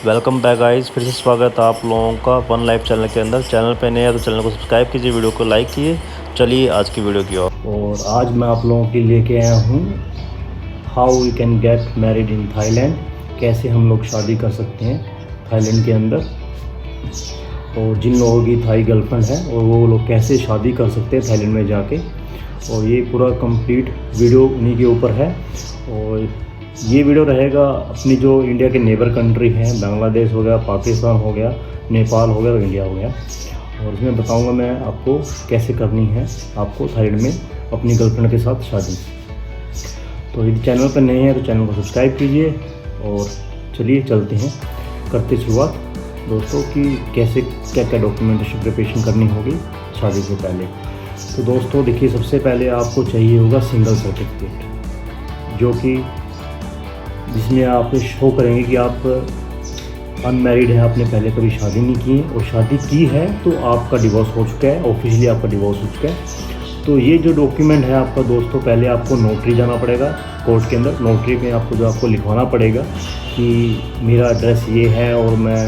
Welcome back guys. फिर से स्वागत है आप लोगों का वन लाइफ चैनल के अंदर। चैनल पे नए हैं तो चैनल को सब्सक्राइब कीजिए, वीडियो को लाइक कीजिए। चलिए आज की वीडियो की और आज मैं आप लोगों के लिए लेके आया हूँ how we can get married in Thailand. कैसे हम लोग शादी कर सकते हैं थाईलैंड के अंदर, और जिन लोगों की थाई गर्लफ्रेंड है और वो लोग कैसे शादी कर सकते हैं थाईलैंड में जाके। और ये पूरा कंप्लीट वीडियो उन्हीं के ऊपर है। और ये वीडियो रहेगा अपनी जो इंडिया के नेबर कंट्री हैं, बांग्लादेश हो गया, पाकिस्तान हो गया, नेपाल हो गया और इंडिया हो गया। और इसमें बताऊंगा मैं आपको कैसे करनी है आपको थाईलैंड में अपनी गर्लफ्रेंड के साथ शादी। तो यदि चैनल पर नए हैं तो चैनल को सब्सक्राइब कीजिए। और चलिए चलते हैं, करते शुरुआत दोस्तों कि कैसे क्या क्या डॉक्यूमेंटेशन प्रिपरेशन करनी होगी शादी से पहले। तो दोस्तों देखिए, सबसे पहले आपको चाहिए होगा सिंगल सर्टिफिकेट, जो कि जिसमें आप शो करेंगे कि आप अनमैरिड हैं, आपने पहले कभी शादी नहीं की है, और शादी की है तो आपका डिवोर्स हो चुका है, ऑफिशियली आपका डिवोर्स हो चुका है। तो ये जो डॉक्यूमेंट है आपका दोस्तों, पहले आपको नोटरी जाना पड़ेगा कोर्ट के अंदर। नोटरी में आपको लिखवाना पड़ेगा कि मेरा एड्रेस ये है और मैं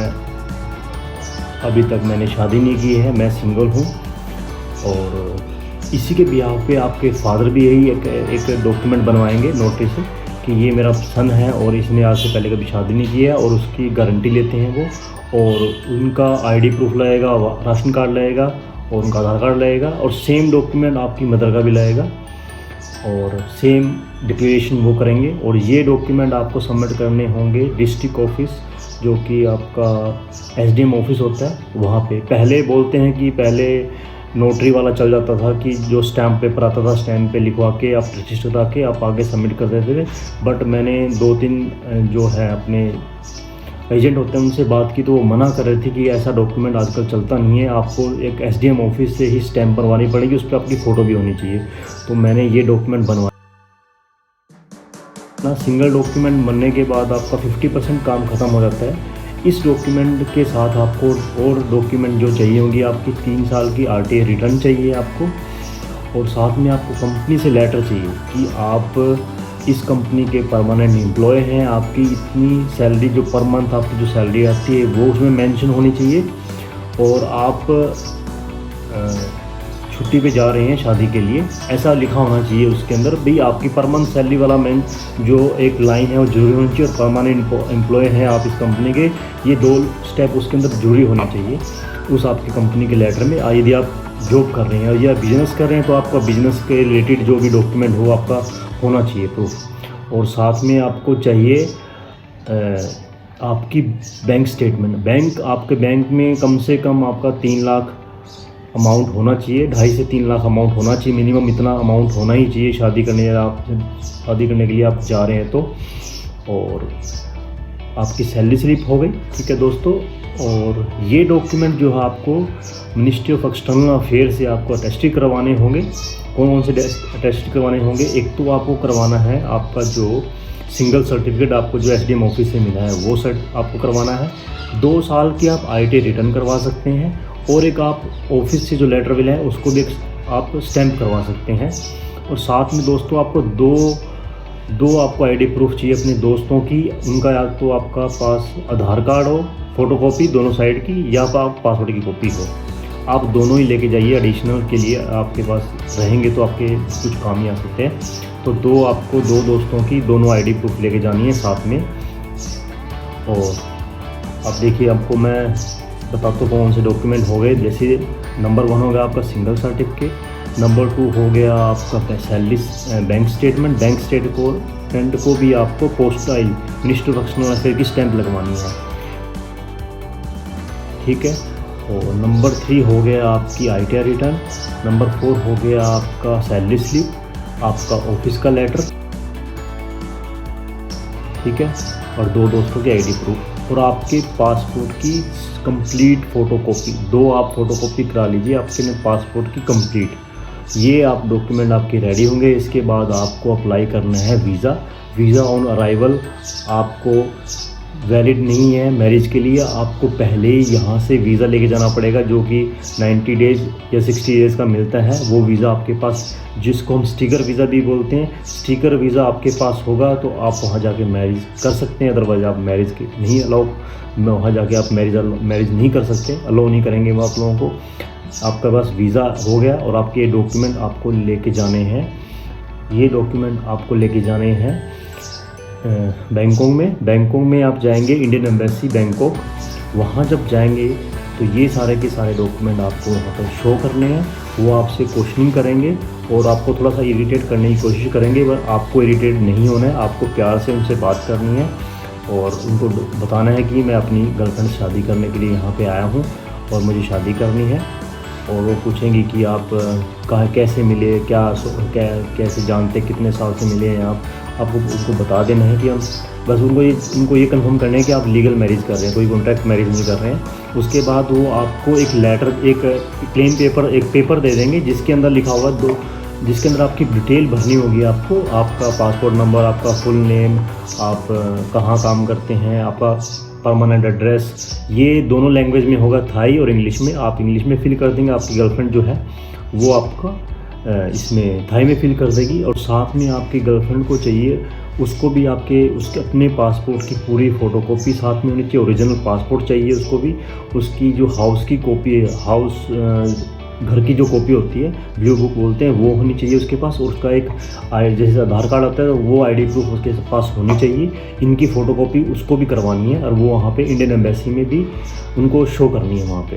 अभी तक मैंने शादी नहीं की है, मैं सिंगल हूँ। और इसी के बिहाफ पे आपके फादर भी यही एक डॉक्यूमेंट बनवाएंगे नोटरी से कि ये मेरा सन है और इसने आज से पहले कभी शादी नहीं की है, और उसकी गारंटी लेते हैं वो। और उनका आईडी प्रूफ लगेगा, राशन कार्ड लगेगा और उनका आधार कार्ड लगेगा, और सेम डॉक्यूमेंट आपकी मदर का भी लगेगा और सेम डिक्लेरेशन वो करेंगे। और ये डॉक्यूमेंट आपको सबमिट करने होंगे डिस्ट्रिक्ट ऑफिस, जो कि आपका एसडीएम ऑफिस होता है वहाँ पे। पहले बोलते हैं कि पहले नोटरी वाला चल जाता था कि जो स्टैम्प पेपर आता था, स्टैम्प पे लिखवा के आप रजिस्टर करा के आप आगे सबमिट कर देते थे। बट मैंने 2-3 जो है अपने एजेंट होते हैं उनसे बात की, तो वो मना कर रहे थे कि ऐसा डॉक्यूमेंट आजकल चलता नहीं है, आपको एक एसडीएम ऑफिस से ही स्टैम्प बनवानी पड़ेगी, उस पर आपकी फ़ोटो भी होनी चाहिए। तो मैंने ये डॉक्यूमेंट बनवाया ना। सिंगल डॉक्यूमेंट बनने के बाद आपका 50% काम ख़त्म हो जाता है। इस डॉक्यूमेंट के साथ आपको और डॉक्यूमेंट जो चाहिए होंगी, आपकी 3 साल की आरटीआई रिटर्न चाहिए आपको, और साथ में आपको कंपनी से लेटर चाहिए कि आप इस कंपनी के परमानेंट एम्प्लॉय हैं, आपकी इतनी सैलरी जो पर मंथ आपकी जो सैलरी आती है वो उसमें मेंशन होनी चाहिए, और आप छुट्टी पे जा रहे हैं शादी के लिए, ऐसा लिखा होना चाहिए उसके अंदर भी। आपकी पर मंथ सैलरी वाला जो एक लाइन है वो जरूरी होनी चाहिए, और परमानेंट एम्प्लॉय हैं आप इस कंपनी के, ये 2 स्टेप उसके अंदर जरूरी होने चाहिए उस आपकी कंपनी के लेटर में। यदि आप जॉब कर रहे हैं या बिजनेस कर रहे हैं तो आपका बिजनेस के रिलेटेड जो भी डॉक्यूमेंट हो आपका होना चाहिए प्रूफ। और साथ में आपको चाहिए आपकी बैंक स्टेटमेंट। आपके बैंक में कम से कम आपका 3 लाख अमाउंट होना चाहिए, 2.5 से 3 लाख अमाउंट होना चाहिए, मिनिमम इतना अमाउंट होना ही चाहिए शादी करने के लिए आप जा रहे हैं तो। और आपकी सैलरी स्लिप हो गई, ठीक है दोस्तों। और ये डॉक्यूमेंट जो है आपको मिनिस्ट्री ऑफ एक्सटर्नल अफेयर से आपको अटेस्टी करवाने होंगे। कौन से अटेस्टी करवाने होंगे? एक तो आपको करवाना है आपका जो सिंगल सर्टिफिकेट आपको जो एसडीएम ऑफिस से मिला है वो आपको करवाना है। 2 साल की आप आईटी रिटर्न करवा सकते हैं, और एक आप ऑफिस से जो लेटर मिला है उसको भी आप स्टैम्प करवा सकते हैं। और साथ में दोस्तों आपको दो आपको आईडी प्रूफ चाहिए अपने दोस्तों की। उनका या तो आपका पास आधार कार्ड हो, फोटोकॉपी दोनों साइड की, या आप पासपोर्ट की कॉपी हो, आप दोनों ही लेके जाइए। एडिशनल के लिए आपके पास रहेंगे तो आपके कुछ काम ही आ सकते हैं। तो 2 दोस्तों की दोनों आईडी प्रूफ लेके जानी है साथ में। और अब देखिए, आपको मैं बताता हूँ कौन से डॉक्यूमेंट हो गए। जैसे नंबर 1 हो गया आपका सिंगल सर्टिफिकेट, नंबर 2 हो गया आपका सैलरी बैंक स्टेटमेंट को भी आपको पोस्टाइल मिनिस्ट्री ऑफ एक्सटर्नल अफेयर की स्टैंप लगवानी है, ठीक है। और नंबर 3 हो गया आपकी आईटीआर रिटर्न, नंबर 4 हो गया आपका सैलरी स्लिप, आपका ऑफिस का लेटर, ठीक है, और 2 दोस्तों की आईडी प्रूफ, और आपके पासपोर्ट की कंप्लीट फ़ोटोकॉपी। 2 आप फ़ोटोकॉपी करा लीजिए आपके पासपोर्ट की कंप्लीट। ये आप डॉक्यूमेंट आपके रेडी होंगे। इसके बाद आपको अप्लाई करना है वीज़ा ऑन अराइवल। आपको वैलिड नहीं है मैरिज के लिए, आपको पहले ही यहाँ से वीज़ा लेके जाना पड़ेगा, जो कि 90 डेज़ या 60 डेज़ का मिलता है। वो वीज़ा आपके पास, जिसको हम स्टिकर वीज़ा भी बोलते हैं, स्टिकर वीज़ा आपके पास होगा तो आप वहाँ जाके मैरिज कर सकते हैं। अदरवाइज़ आप मैरिज के नहीं अलाउ, वहाँ जाके आप मैरिज नहीं कर सकते, अलाउ नहीं करेंगे वो आप लोगों को। आपका पास वीज़ा हो गया और आपके डॉक्यूमेंट आपको लेके जाने हैं। ये डॉक्यूमेंट आपको लेके जाने हैं बैंकॉक में आप जाएंगे, इंडियन एम्बेसी बैंकॉक। वहाँ जब जाएंगे तो ये सारे के सारे डॉक्यूमेंट आपको वहाँ पर शो करने हैं। वो आपसे क्वेश्चनिंग करेंगे और आपको थोड़ा सा इरिटेट करने की कोशिश करेंगे, पर आपको इरिटेट नहीं होना है, आपको प्यार से उनसे बात करनी है और उनको बताना है कि मैं अपनी गर्लफ्रेंड से शादी करने के लिए यहाँ पे आया हूँ और मुझे शादी करनी है। और वो पूछेंगे कि आप कैसे मिले, कैसे जानते, कितने साल से मिले हैं आपको उनको बता देना है कि हम बस उनको ये कंफर्म करना है कि आप लीगल मैरिज कर रहे हैं, कोई कॉन्ट्रैक्ट मैरिज नहीं कर रहे हैं। उसके बाद वो आपको एक लेटर, एक क्लेम पेपर, एक पेपर दे देंगे जिसके अंदर लिखा होगा जिसके अंदर आपकी डिटेल भरनी होगी आपको, आपका पासपोर्ट नंबर, आपका फुल नेम, आप कहाँ काम करते हैं, आपका परमानेंट एड्रेस। ये दोनों लैंग्वेज में होगा, थाई और इंग्लिश में। आप इंग्लिश में फिल कर देंगे, आपकी गर्लफ्रेंड जो है वो आपका इसमें थाई में फिल कर देगी। और साथ में आपकी गर्लफ्रेंड को चाहिए, उसको भी उसके अपने पासपोर्ट की पूरी फ़ोटोकॉपी साथ में होनी चाहिए, ओरिजिनल पासपोर्ट चाहिए उसको भी, उसकी जो हाउस की कॉपी है, घर की जो कॉपी होती है, व्यू बुक बोलते हैं, वो होनी चाहिए उसके पास। और उसका एक जैसे आधार कार्ड होता है तो वो आईडी प्रूफ उसके पास होनी चाहिए। इनकी फ़ोटोकॉपी उसको भी करवानी है और वो वहाँ पे इंडियन एम्बेसी में भी उनको शो करनी है वहाँ पे।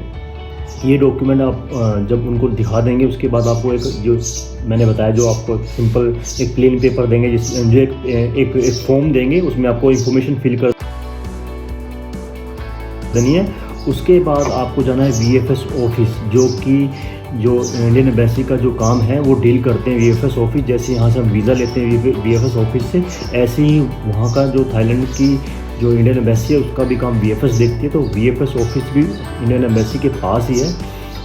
ये डॉक्यूमेंट आप जब उनको दिखा देंगे उसके बाद आपको एक, जो मैंने बताया, जो आपको सिंपल एक प्लेन पेपर देंगे, जो एक फॉर्म देंगे, उसमें आपको इन्फॉर्मेशन फिल कर देनी है। उसके बाद आपको जाना है VFS ऑफिस, जो इंडियन एम्बेसी का जो काम है वो डील करते हैं VFS ऑफिस। जैसे यहाँ से हम वीज़ा लेते हैं VFS ऑफिस से, ऐसे ही वहाँ का जो थाईलैंड की जो इंडियन एम्बेसी है उसका भी काम VFS देखती है। तो VFS ऑफिस भी इंडियन एम्बेसी के पास ही है।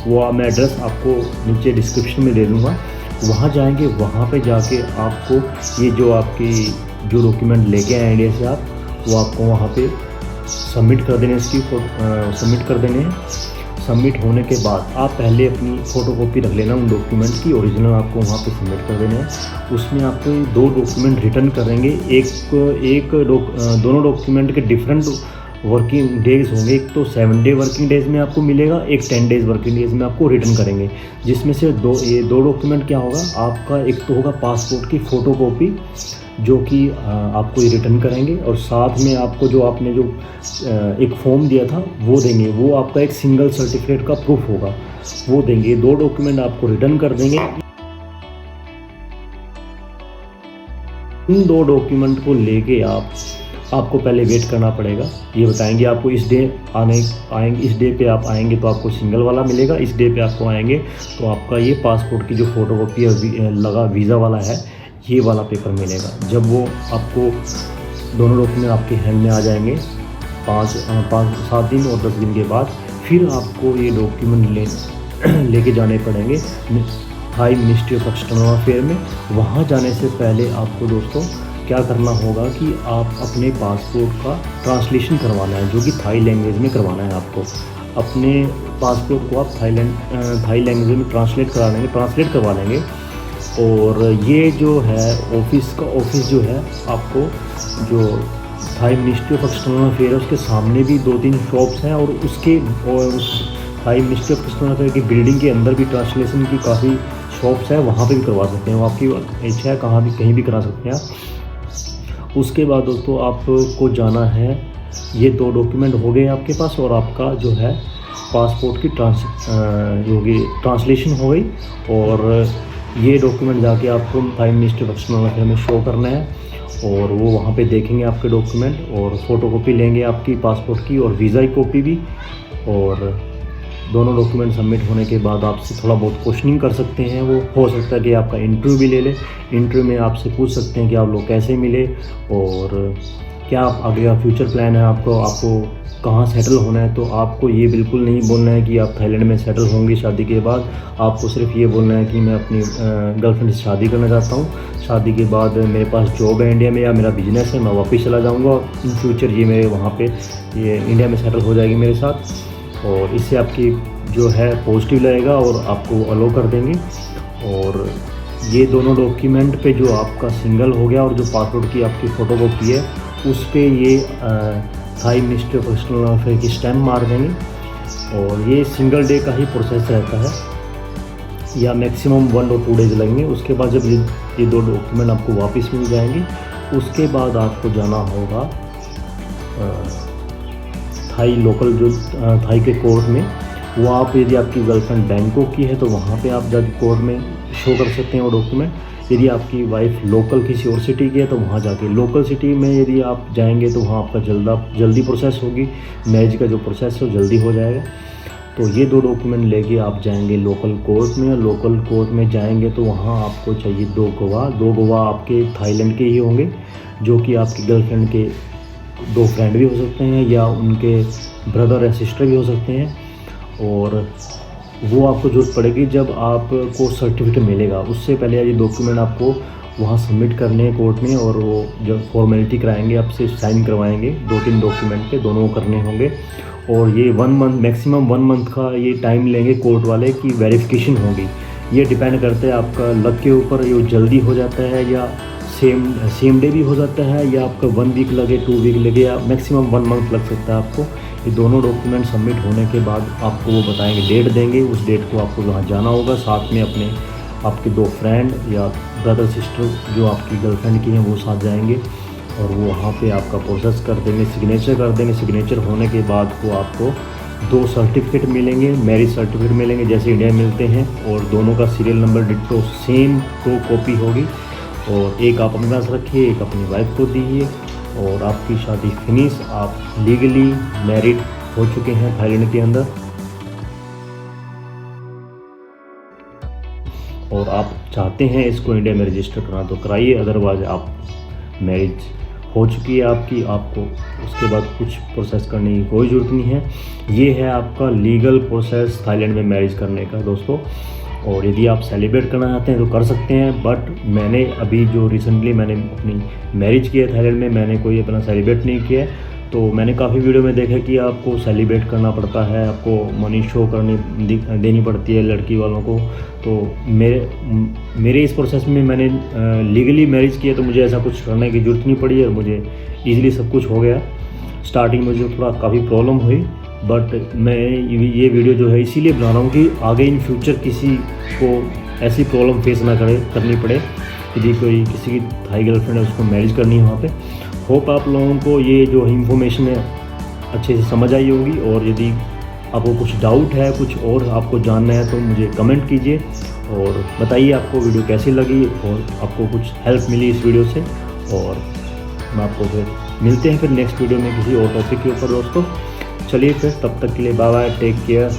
वो मैं एड्रेस आपको नीचे डिस्क्रिप्शन में दे दूँगा। वहाँ जाएंगे, वहाँ पे जाके आपको ये जो डॉक्यूमेंट लेके आए इंडिया से आप, वो आपको वहाँ पे सबमिट कर देने, सबमिट कर देने हैं। सबमिट होने के बाद आप पहले अपनी फ़ोटोकॉपी रख लेना उन डॉक्यूमेंट की, ओरिजिनल आपको वहाँ पे सबमिट कर देने हैं। उसमें आपको 2 डॉक्यूमेंट रिटर्न करेंगे। दोनों डॉक्यूमेंट के डिफरेंट वर्किंग डेज होंगे। एक तो 7 डे वर्किंग डेज में आपको मिलेगा, एक 10 डेज वर्किंग डेज में आपको रिटर्न करेंगे। जिसमें से ये दो डॉक्यूमेंट क्या होगा आपका, एक तो होगा पासपोर्ट की फ़ोटोकॉपी जो कि आपको ये रिटर्न करेंगे, और साथ में आपको जो आपने जो एक फॉर्म दिया था वो देंगे। वो आपका एक सिंगल सर्टिफिकेट का प्रूफ होगा, वो देंगे। 2 डॉक्यूमेंट आपको रिटर्न कर देंगे। इन 2 डॉक्यूमेंट को लेके आपको पहले वेट करना पड़ेगा। ये बताएंगे आपको इस डे आएंगे, इस डे पे आप आएंगे तो आपको सिंगल वाला मिलेगा, इस डे पे आपको आएंगे तो आपका ये पासपोर्ट की जो फ़ोटोकॉपी लगा वीज़ा वाला है, ये वाला पेपर मिलेगा। जब वो आपको दोनों डॉक्यूमेंट आपके हैंड में आ जाएंगे 7 दिन और 10 दिन के बाद, फिर आपको ये डॉक्यूमेंट लेके जाने पड़ेंगे Thai ministry of external affair में। वहाँ जाने से पहले आपको दोस्तों क्या करना होगा कि आप अपने पासपोर्ट का ट्रांसलेशन करवाना है, जो कि थाई लैंग्वेज में करवाना है। आपको अपने पासपोर्ट को आप थाई लैंग्वेज में ट्रांसलेट करवा लेंगे। और ये जो है ऑफिस जो है, आपको जो Thai ministry of external affair है उसके सामने भी 2-3 शॉप्स हैं, और उस Thai ministry of external affair की बिल्डिंग के अंदर भी ट्रांसलेशन की काफ़ी शॉप्स हैं, वहाँ पे भी करवा सकते हैं। वो आपकी इच्छा है, कहीं भी करा सकते हैं आप। उसके बाद दोस्तों आपको जाना है, ये 2 डॉक्यूमेंट हो गए आपके पास, और आपका जो है पासपोर्ट की ट्रांसलेशन हो गई। और ये डॉक्यूमेंट जाके आपको Thai ministry of external affair में शो करना है, और वो वहाँ पे देखेंगे आपके डॉक्यूमेंट, और फ़ोटोकॉपी लेंगे आपकी पासपोर्ट की और वीज़ा की कॉपी भी। और दोनों डॉक्यूमेंट सबमिट होने के बाद आपसे थोड़ा बहुत क्वेश्चनिंग कर सकते हैं। वो हो सकता है कि आपका इंटरव्यू भी ले ले। इंटरव्यू में आपसे पूछ सकते हैं कि आप लोग कैसे मिले, और क्या आगे का फ्यूचर प्लान है आपको कहाँ सेटल होना है। तो आपको ये बिल्कुल नहीं बोलना है कि आप थाईलैंड में सेटल होंगे शादी के बाद। आपको सिर्फ ये बोलना है कि मैं अपनी गर्लफ्रेंड से शादी करना चाहता हूँ, शादी के बाद मेरे पास जॉब है इंडिया में या मेरा बिजनेस है, मैं वापस चला जाऊँगा, इन फ्यूचर ये मेरे वहाँ पे ये इंडिया में सेटल हो जाएगी मेरे साथ। और इससे आपकी जो है पॉजिटिव लगेगा और आपको अलो कर देंगे। और ये दोनों डॉक्यूमेंट पे जो आपका सिंगल हो गया और जो पासपोर्ट की आपकी फ़ोटोकॉपी है उस पर ये Thai ministry of external affair की स्टैम्प मार देंगे। और ये सिंगल डे का ही प्रोसेस रहता है या मैक्सिमम 1 और 2 डेज लगेंगे। उसके बाद जब ये 2 डॉक्यूमेंट आपको वापस मिल जाएंगे उसके बाद आपको जाना होगा थाई लोकल जो थाई के कोर्ट में। वो आप यदि आपकी गर्लफ्रेंड बैंकॉक की है तो वहाँ पे आप जाकर कोर्ट में शो कर सकते हैं वो डॉक्यूमेंट। यदि आपकी वाइफ लोकल किसी और सिटी की है तो वहाँ जाके लोकल सिटी में यदि आप जाएंगे तो वहाँ आपका जल्दी प्रोसेस होगी, मैरिज का जो प्रोसेस है वो जल्दी हो जाएगा। तो ये 2 डॉक्यूमेंट लेके आप जाएंगे लोकल कोर्ट में। लोकल कोर्ट में जाएंगे तो वहाँ आपको चाहिए 2 गवाह। 2 गवाह आपके थाईलैंड के ही होंगे, जो कि आपकी गर्लफ्रेंड के 2 फ्रेंड भी हो सकते हैं या उनके ब्रदर या सिस्टर भी हो सकते हैं। और वो आपको ज़रूरत पड़ेगी जब आपको सर्टिफिकेट मिलेगा। उससे पहले ये डॉक्यूमेंट आपको वहाँ सबमिट करने हैं कोर्ट में, और वो जब फॉर्मेलिटी कराएंगे आपसे साइन करवाएंगे 2-3 डॉक्यूमेंट पे, दोनों करने होंगे। और ये 1 मंथ मैक्सिमम 1 मंथ का ये टाइम लेंगे कोर्ट वाले की वेरिफिकेशन होगी। ये डिपेंड करता है आपका लक के ऊपर, ये जल्दी हो जाता है या सेम डे भी हो जाता है, या आपका 1 वीक लगे 2 वीक लगे, या मैक्सिमम 1 मंथ लग सकता है आपको। ये दोनों डॉक्यूमेंट सबमिट होने के बाद आपको वो बताएंगे, डेट देंगे, उस डेट को आपको वहाँ जाना होगा। साथ में आपके 2 फ्रेंड या ब्रदर सिस्टर जो आपकी गर्लफ्रेंड की हैं वो साथ जाएंगे और वो वहाँ पे आपका प्रोसेस कर देंगे, सिग्नेचर कर देंगे। सिग्नेचर होने के बाद को आपको 2 सर्टिफिकेट मिलेंगे, मैरिज सर्टिफिकेट मिलेंगे जैसे इंडिया में मिलते हैं, और दोनों का serial number ditto same 2 copy होगी। और एक आप अपने पास रखिए, एक अपनी वाइफ को दीजिए, और आपकी शादी फिनिश, आप लीगली मैरिड हो चुके हैं थाईलैंड के अंदर। और आप चाहते हैं इसको इंडिया में रजिस्टर करना तो कराइए, अदरवाइज आप मैरिज हो चुकी है आपकी, आपको उसके बाद कुछ प्रोसेस करने की कोई ज़रूरत नहीं है। ये है आपका लीगल प्रोसेस थाईलैंड में मैरिज करने का दोस्तों। और यदि आप सेलिब्रेट करना चाहते हैं तो कर सकते हैं, बट मैंने अभी जो रिसेंटली मैंने अपनी मैरिज की है थाईलैंड में, मैंने कोई अपना सेलिब्रेट नहीं किया है। तो मैंने काफ़ी वीडियो में देखा कि आपको सेलिब्रेट करना पड़ता है, आपको मनी शो देनी पड़ती है लड़की वालों को। तो मेरे इस प्रोसेस में मैंने लीगली मैरिज किया तो मुझे ऐसा कुछ करने की ज़रूरत नहीं पड़ी और मुझे ईज़िली सब कुछ हो गया। स्टार्टिंग में मुझे थोड़ा काफ़ी प्रॉब्लम हुई, बट मैं ये वीडियो जो है इसीलिए बना रहा हूँ कि आगे इन फ्यूचर किसी को ऐसी प्रॉब्लम फेस ना करनी पड़े। यदि कोई किसी की थाई गर्लफ्रेंड है उसको मैरिज करनी है वहाँ पे। होप आप लोगों को ये जो इन्फॉर्मेशन है अच्छे से समझ आई होगी। और यदि आपको कुछ डाउट है, कुछ और आपको जानना है तो मुझे कमेंट कीजिए और बताइए आपको वीडियो कैसी लगी और आपको कुछ हेल्प मिली इस वीडियो से। और मैं आपको फिर मिलते हैं फिर नेक्स्ट वीडियो में किसी और टॉपिक के ऊपर दोस्तों। चलिए फिर तब तक के लिए बाय बाय, टेक केयर।